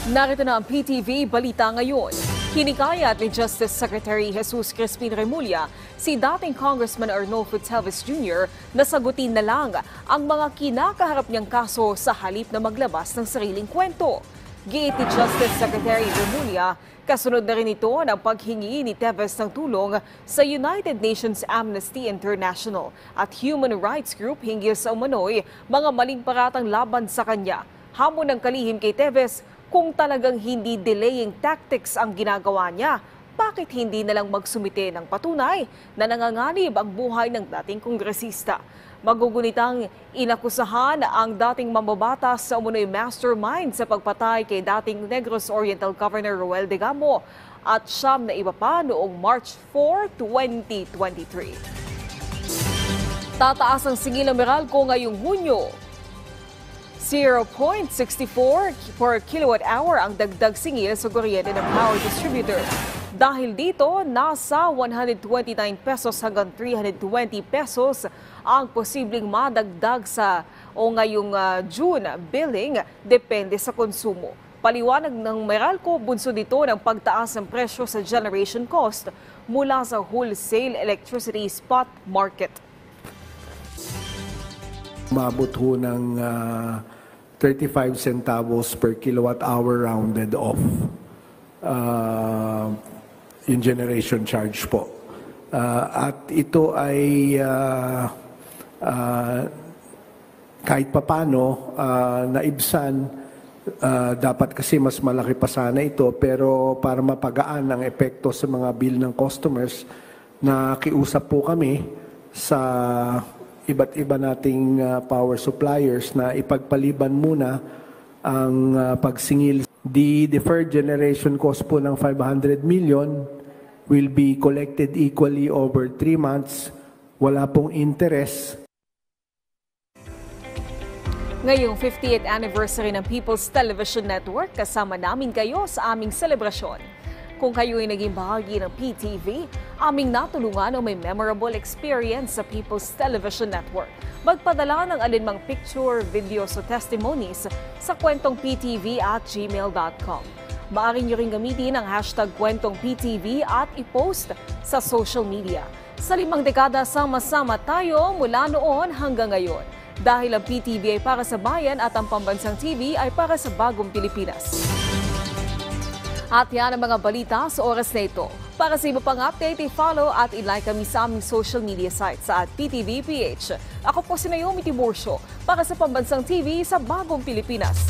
Narito na ang PTV Balita ngayon. Hinikayat ni Justice Secretary Jesus Crispin Remulla si dating Congressman Arnolfo Teves Jr. na sagutin na lang ang mga kinakaharap niyang kaso sa halip na maglabas ng sariling kwento. Giit ni Justice Secretary Remulla, kasunod na rin ito ng paghingi ni Teves ng tulong sa United Nations Amnesty International at Human Rights Group hinggil sa umano'y mga maling paratang laban sa kanya. Hamon ng kalihim kay Teves, kung talagang hindi delaying tactics ang ginagawa niya, bakit hindi na lang magsumite ng patunay na nanganganib ang buhay ng dating kongresista? Magugunitang inakusahan ang dating mambabatas sa umunoy mastermind sa pagpatay kay dating Negros Oriental Governor Roel de Gamo at siyam na iba pa noong March 4, 2023. Tataas ang singil ng Meralco ngayong Hunyo. 0.64 per kilowatt hour ang dagdag singil sa kuryente ng power distributor. Dahil dito, nasa 129 pesos hanggang 320 pesos ang posibleng madagdag sa ngayong June billing, depende sa konsumo. Paliwanag ng Meralco, bunso dito ng pagtaas ng presyo sa generation cost mula sa wholesale electricity spot market. Umabot ho ng 35 centavos per kilowatt hour rounded off yung generation charge po. At ito ay kahit papano naibsan, dapat kasi mas malaki pa sana ito, pero para mapagaan ang epekto sa mga bill ng customers, nakiusap po kami sa iba't iba nating power suppliers na ipagpaliban muna ang pagsingil. The deferred generation cost po ng 500 million will be collected equally over 3 months. Wala pong interest. Ngayong 50th anniversary ng People's Television Network, kasama namin kayo sa aming selebrasyon. Kung kayo ay naging bahagi ng PTV, aming natulungan o may memorable experience sa People's Television Network. Magpadala ng alinmang picture, videos o testimonies sa kwentong ptv@gmail.com. Maaari nyo rin gamitin ang hashtag kwentong PTV at i-post sa social media. Sa 5 dekada, sama-sama tayo mula noon hanggang ngayon. Dahil ang PTV ay para sa bayan at ang Pambansang TV ay para sa bagong Pilipinas. At yan ang mga balita sa oras na ito. Para sa iba pang update, i-follow at i-like kami sa aming social media sites at PTV PH. Ako po si Naomi Tiburcio para sa Pambansang TV sa Bagong Pilipinas.